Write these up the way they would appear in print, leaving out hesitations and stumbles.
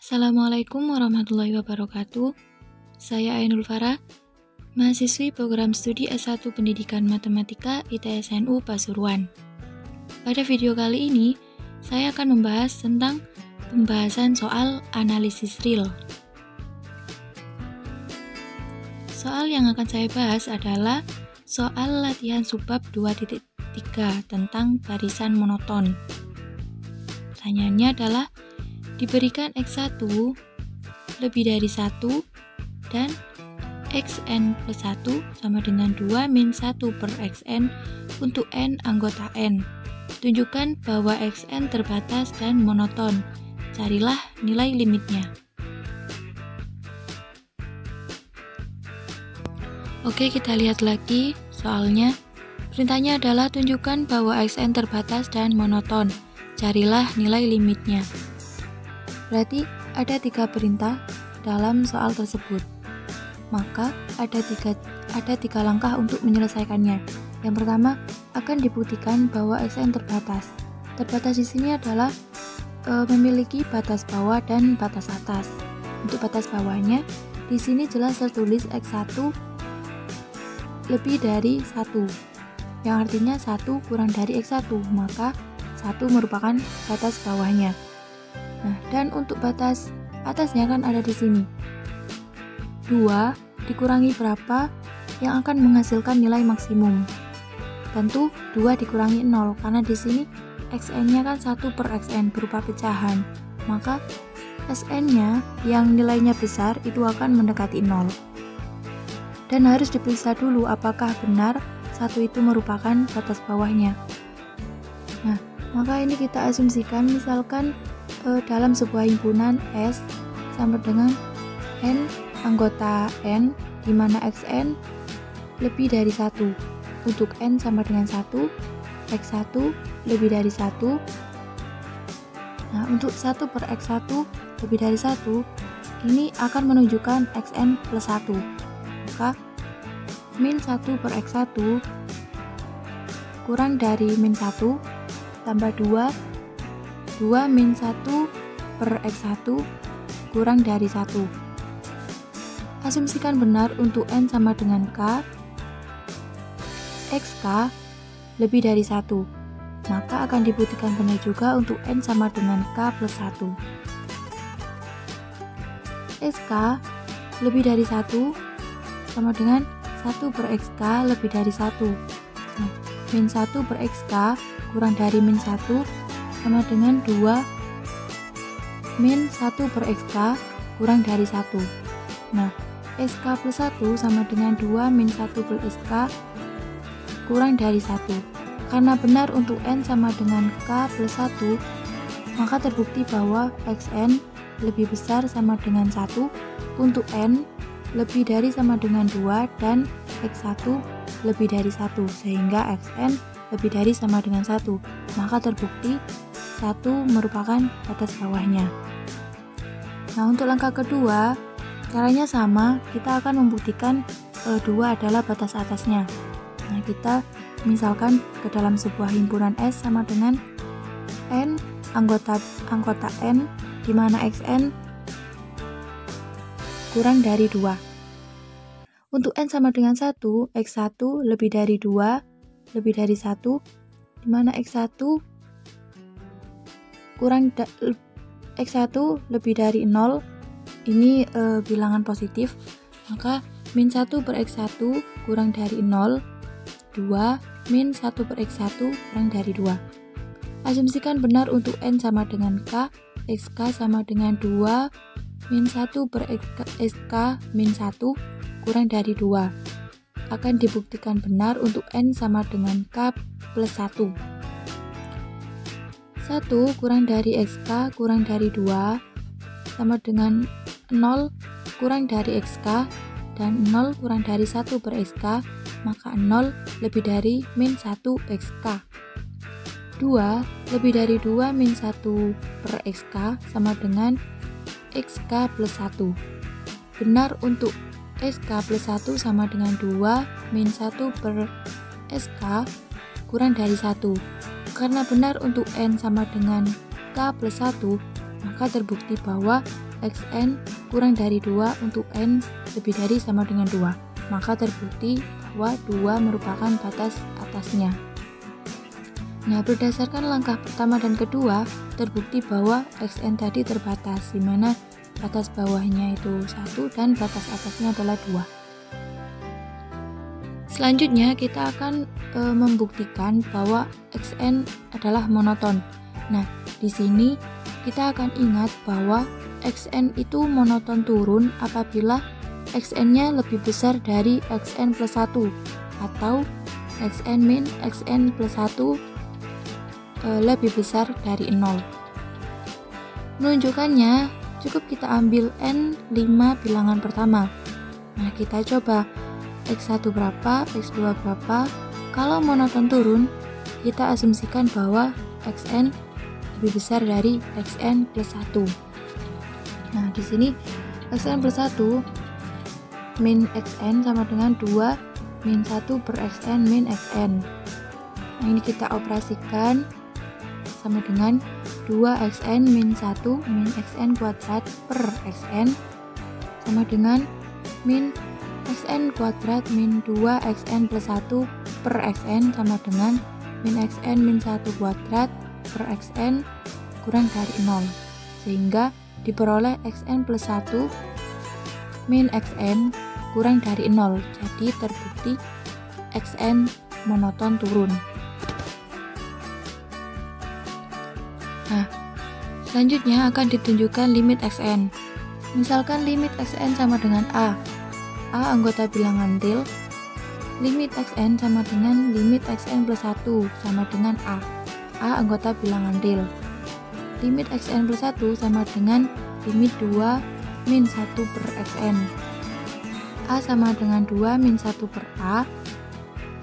Assalamualaikum warahmatullahi wabarakatuh. Saya Ainul Farah, mahasiswi program studi S1 Pendidikan Matematika ITSNU Pasuruan. Pada video kali ini, saya akan membahas tentang pembahasan soal analisis real. Soal yang akan saya bahas adalah soal latihan subbab 2.3 tentang barisan monoton. Pertanyaannya adalah, diberikan X1 lebih dari 1 dan Xn plus 1 sama dengan 2 min 1 per Xn untuk N anggota N. Tunjukkan bahwa Xn terbatas dan monoton. Carilah nilai limitnya. Oke, kita lihat lagi soalnya. Perintahnya adalah tunjukkan bahwa Xn terbatas dan monoton. Carilah nilai limitnya. Berarti ada 3 perintah dalam soal tersebut. Maka ada tiga langkah untuk menyelesaikannya. Yang pertama, akan dibuktikan bahwa Xn terbatas. Terbatas di sini adalah memiliki batas bawah dan batas atas. Untuk batas bawahnya, di sini jelas tertulis X1 lebih dari 1. Yang artinya 1 kurang dari X1, maka 1 merupakan batas bawahnya. Nah, dan untuk batas atasnya kan ada di sini. 2 dikurangi berapa yang akan menghasilkan nilai maksimum. Tentu 2 dikurangi 0 karena di sini Xn-nya kan 1 per Xn berupa pecahan. Maka Sn-nya yang nilainya besar itu akan mendekati 0. Dan harus diperiksa dulu apakah benar 1 itu merupakan batas bawahnya. Nah, maka ini kita asumsikan misalkan dalam sebuah himpunan S sama dengan N anggota N, di mana Xn lebih dari 1. Untuk N sama dengan 1, X1 lebih dari 1. Nah, untuk 1 per X1 lebih dari 1, ini akan menunjukkan Xn plus 1. Maka min 1 per X1 kurang dari min 1 tambah 2 min 1 per X1 kurang dari 1. Asumsikan benar untuk N sama dengan K, XK lebih dari 1. Maka akan dibuktikan benar juga untuk N sama dengan K plus 1. XK lebih dari 1 sama dengan 1 per XK lebih dari 1. Nah, min 1 per XK kurang dari min 1 sama dengan 2 min 1 per XK kurang dari 1. Nah, XK plus 1 sama dengan 2 min 1 per XK kurang dari 1. Karena benar untuk N sama dengan K plus 1, maka terbukti bahwa Xn lebih besar sama dengan 1 untuk N lebih dari sama dengan 2 dan X1 lebih dari 1, sehingga Xn lebih dari sama dengan 1. Maka terbukti 1 merupakan batas bawahnya. Nah, untuk langkah kedua, caranya sama, kita akan membuktikan 2 adalah batas atasnya. Nah, kita misalkan ke dalam sebuah himpunan S sama dengan N anggota N, di mana Xn kurang dari 2. Untuk N sama dengan 1, X1 lebih dari 2, lebih dari 1, di mana X1 X1 lebih dari 0, ini bilangan positif, maka min 1 per X1 kurang dari 0, 2 min 1 per X1 kurang dari 2. Asumsikan benar untuk N sama dengan K, XK sama dengan 2 min 1 per XK min 1 kurang dari 2. Akan dibuktikan benar untuk N sama dengan K plus 1. 1 kurang dari XK kurang dari 2 sama dengan 0 kurang dari XK dan 0 kurang dari 1 per XK, maka 0 lebih dari min 1 XK. 2 lebih dari 2 min 1 per XK sama dengan XK plus 1. Benar untuk XK plus 1 sama dengan 2 min 1 per SK kurang dari 1. Karena benar untuk N sama dengan K plus 1, maka terbukti bahwa xn kurang dari 2 untuk n lebih dari sama dengan 2. Maka terbukti bahwa 2 merupakan batas atasnya. Nah, berdasarkan langkah pertama dan kedua, terbukti bahwa xn tadi terbatas, di mana batas bawahnya itu 1 dan batas atasnya adalah 2. Selanjutnya kita akan membuktikan bahwa xn adalah monoton. Nah, di sini kita akan ingat bahwa xn itu monoton turun apabila xn-nya lebih besar dari xn plus 1 atau xn min xn plus 1 lebih besar dari 0. Menunjukkannya, cukup kita ambil n 5 bilangan pertama. Nah, kita coba x1 berapa, x2 berapa. Kalau monoton turun, kita asumsikan bahwa xn lebih besar dari xn plus 1. Nah, di sini xn plus 1 min xn sama dengan 2 min 1 per xn min xn. Nah, ini kita operasikan sama dengan 2xn min 1 min xn kuadrat per xn sama dengan min xn kuadrat min 2xn plus 1 per xn sama dengan min xn min 1 kuadrat per xn kurang dari 0, sehingga diperoleh xn plus 1 min xn kurang dari 0. Jadi terbukti xn monoton turun. Nah, selanjutnya akan ditunjukkan limit xn. Misalkan limit xn sama dengan a anggota bilangan real, limit xn sama dengan limit xn plus 1 sama dengan a anggota bilangan real. Limit xn plus 1 sama dengan limit 2 min 1 per xn. A sama dengan 2 min 1 per a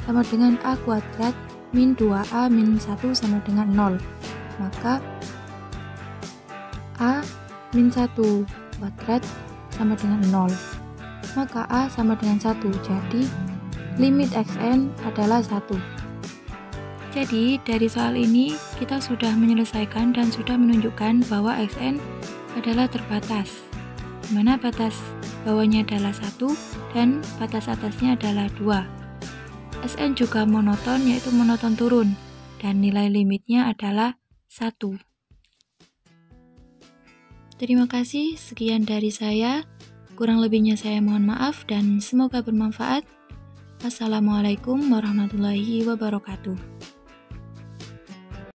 sama dengan a kuadrat min 2a min 1 sama dengan 0. Maka a min 1 kuadrat sama dengan 0. Maka a sama dengan 1, jadi limit xn adalah 1. Jadi dari soal ini kita sudah menyelesaikan dan sudah menunjukkan bahwa xn adalah terbatas, di mana batas bawahnya adalah 1 dan batas atasnya adalah 2. Sn juga monoton, yaitu monoton turun, dan nilai limitnya adalah 1. Terima kasih, sekian dari saya. Kurang lebihnya saya mohon maaf dan semoga bermanfaat. Wassalamualaikum warahmatullahi wabarakatuh.